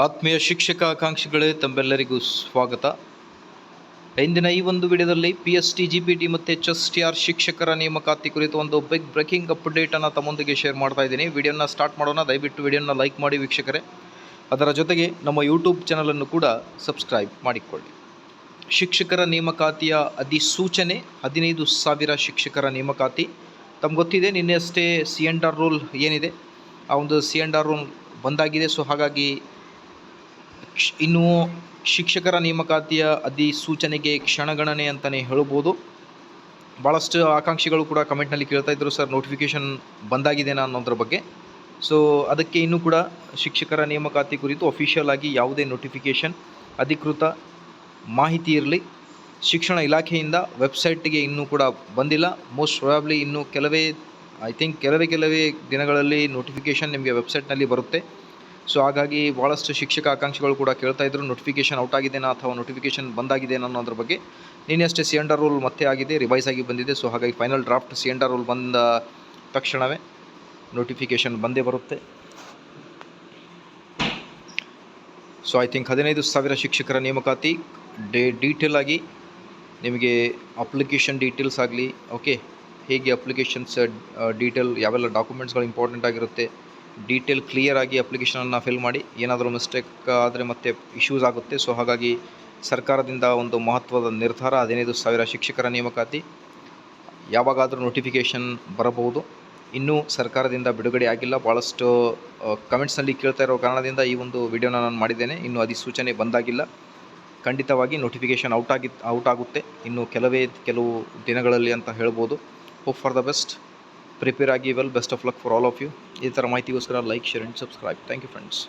ಆತ್ಮೀಯ ಶಿಕ್ಷಕ ಆಕಾಂಕ್ಷಿಗಳೇ, ತಮ್ಮೆಲ್ಲರಿಗೂ ಸ್ವಾಗತ. ಇಂದಿನ ಈ ಒಂದು ವಿಡಿಯೋದಲ್ಲಿ PST GPT ಮತ್ತು HSTR ಶಿಕ್ಷಕರ ನೇಮಕಾತಿ ಕುರಿತು ಒಂದು ಬಿಗ್ ಬ್ರೇಕಿಂಗ್ ಅಪ್ಡೇಟನ್ನು ತಮ್ಮೊಂದಿಗೆ ಶೇರ್ ಮಾಡ್ತಾ ಇದ್ದೀನಿ. ವಿಡಿಯೋನ ಸ್ಟಾರ್ಟ್ ಮಾಡೋಣ. ದಯವಿಟ್ಟು ವಿಡಿಯೋನ ಲೈಕ್ ಮಾಡಿ ವೀಕ್ಷಕರೇ. ಅದರ ಜೊತೆಗೆ ನಮ್ಮ ಯೂಟ್ಯೂಬ್ ಚಾನಲನ್ನು ಕೂಡ ಸಬ್ಸ್ಕ್ರೈಬ್ ಮಾಡಿಕೊಳ್ಳಿ. ಶಿಕ್ಷಕರ ನೇಮಕಾತಿಯ ಅಧಿಸೂಚನೆ 15,000 ಶಿಕ್ಷಕರ ನೇಮಕಾತಿ. ತಮ್ಗೆ ಗೊತ್ತಿದೆ, ನಿನ್ನೆ ಅಷ್ಟೇ C&R ರೂಲ್ ಏನಿದೆ, ಆ ಒಂದು C&R ರೂಲ್ ಬಂದಾಗಿದೆ. ಸೊ ಹಾಗಾಗಿ ಇನ್ನು ಶಿಕ್ಷಕರ ನೇಮಕಾತಿಯ ಅಧಿಸೂಚನೆಗೆ ಕ್ಷಣಗಣನೆ ಅಂತಲೇ ಹೇಳ್ಬೋದು. ಭಾಳಷ್ಟು ಆಕಾಂಕ್ಷಿಗಳು ಕೂಡ ಕಮೆಂಟ್ನಲ್ಲಿ ಕೇಳ್ತಾ ಇದ್ದರು, ಸರ್ ನೋಟಿಫಿಕೇಷನ್ ಬಂದಾಗಿದೆನಾ ಅನ್ನೋದ್ರ ಬಗ್ಗೆ. ಸೊ ಅದಕ್ಕೆ ಇನ್ನೂ ಕೂಡ ಶಿಕ್ಷಕರ ನೇಮಕಾತಿ ಕುರಿತು ಅಫಿಷಿಯಲ್ ಆಗಿ ಯಾವುದೇ ನೋಟಿಫಿಕೇಷನ್, ಅಧಿಕೃತ ಮಾಹಿತಿ ಇರಲಿ ಶಿಕ್ಷಣ ಇಲಾಖೆಯಿಂದ ವೆಬ್ಸೈಟ್ಗೆ ಇನ್ನೂ ಕೂಡ ಬಂದಿಲ್ಲ. ಮೋಸ್ಟ್ ಪ್ರೊಬ್ಯಾಬ್ಲಿ ಇನ್ನೂ ಕೆಲವೇ ದಿನಗಳಲ್ಲಿ ನೋಟಿಫಿಕೇಷನ್ ನಿಮಗೆ ವೆಬ್ಸೈಟ್ನಲ್ಲಿ ಬರುತ್ತೆ. ಸೊ ಹಾಗಾಗಿ ಭಾಳಷ್ಟು ಶಿಕ್ಷಕ ಆಕಾಂಕ್ಷಿಗಳು ಕೂಡ ಕೇಳ್ತಾ ಇದ್ದರು, ನೋಟಿಫಿಕೇಷನ್ ಔಟ್ ಆಗಿದೆನಾ ಅಥವಾ ನೋಟಿಫಿಕೇಷನ್ ಬಂದಾಗಿದೆನಾ ಅನ್ನೋದ್ರ ಬಗ್ಗೆ. ನಿನ್ನೆ ಅಷ್ಟೇ C&R ರೂಲ್ ಮತ್ತೆ ಆಗಿದೆ, ರಿವೈಸ್ ಆಗಿ ಬಂದಿದೆ. ಸೊ ಹಾಗಾಗಿ ಫೈನಲ್ ಡ್ರಾಫ್ಟ್ C&R ರೂಲ್ ಬಂದ ತಕ್ಷಣವೇ ನೋಟಿಫಿಕೇಷನ್ ಬಂದೇ ಬರುತ್ತೆ. ಸೊ ಐ ಥಿಂಕ್ 15,000 ಶಿಕ್ಷಕರ ನೇಮಕಾತಿ ಡೀಟೇಲ್ ಆಗಿ ನಿಮಗೆ ಅಪ್ಲಿಕೇಶನ್ ಡೀಟೇಲ್ಸ್ ಆಗಲಿ, ಓಕೆ, ಹೇಗೆ ಅಪ್ಲಿಕೇಶನ್ಸ್ ಡೀಟೇಲ್, ಯಾವೆಲ್ಲ ಡಾಕ್ಯುಮೆಂಟ್ಸ್ಗಳು ಇಂಪಾರ್ಟೆಂಟ್ ಆಗಿರುತ್ತೆ, ಡೀಟೇಲ್ ಕ್ಲಿಯರ್ ಆಗಿ ಅಪ್ಲಿಕೇಶನನ್ನು ಫಿಲ್ ಮಾಡಿ. ಏನಾದರೂ ಮಿಸ್ಟೇಕ್ ಆದರೆ ಮತ್ತೆ ಇಶ್ಯೂಸ್ ಆಗುತ್ತೆ. ಸೊ ಹಾಗಾಗಿ ಸರ್ಕಾರದಿಂದ ಒಂದು ಮಹತ್ವದ ನಿರ್ಧಾರ, 15,000 ಶಿಕ್ಷಕರ ನೇಮಕಾತಿ. ಯಾವಾಗಾದರೂ ನೋಟಿಫಿಕೇಷನ್ ಬರಬಹುದು. ಇನ್ನೂ ಸರ್ಕಾರದಿಂದ ಬಿಡುಗಡೆ ಆಗಿಲ್ಲ. ಭಾಳಷ್ಟು ಕಮೆಂಟ್ಸ್ನಲ್ಲಿ ಕೇಳ್ತಾ ಇರೋ ಕಾರಣದಿಂದ ಈ ಒಂದು ವಿಡಿಯೋನ ನಾನು ಮಾಡಿದ್ದೇನೆ. ಇನ್ನೂ ಅಧಿಸೂಚನೆ ಬಂದಾಗಿಲ್ಲ. ಖಂಡಿತವಾಗಿ ನೋಟಿಫಿಕೇಷನ್ ಔಟ್ ಆಗುತ್ತೆ ಇನ್ನು ಕೆಲವು ದಿನಗಳಲ್ಲಿ ಅಂತ ಹೇಳ್ಬೋದು. Hope for the best. Prepare ಆಗಿ well. Best of luck for all of you. ಈ ಥರ ಮಾಹಿತಿಗೋಸ್ಕರ like, share and subscribe. Thank you friends.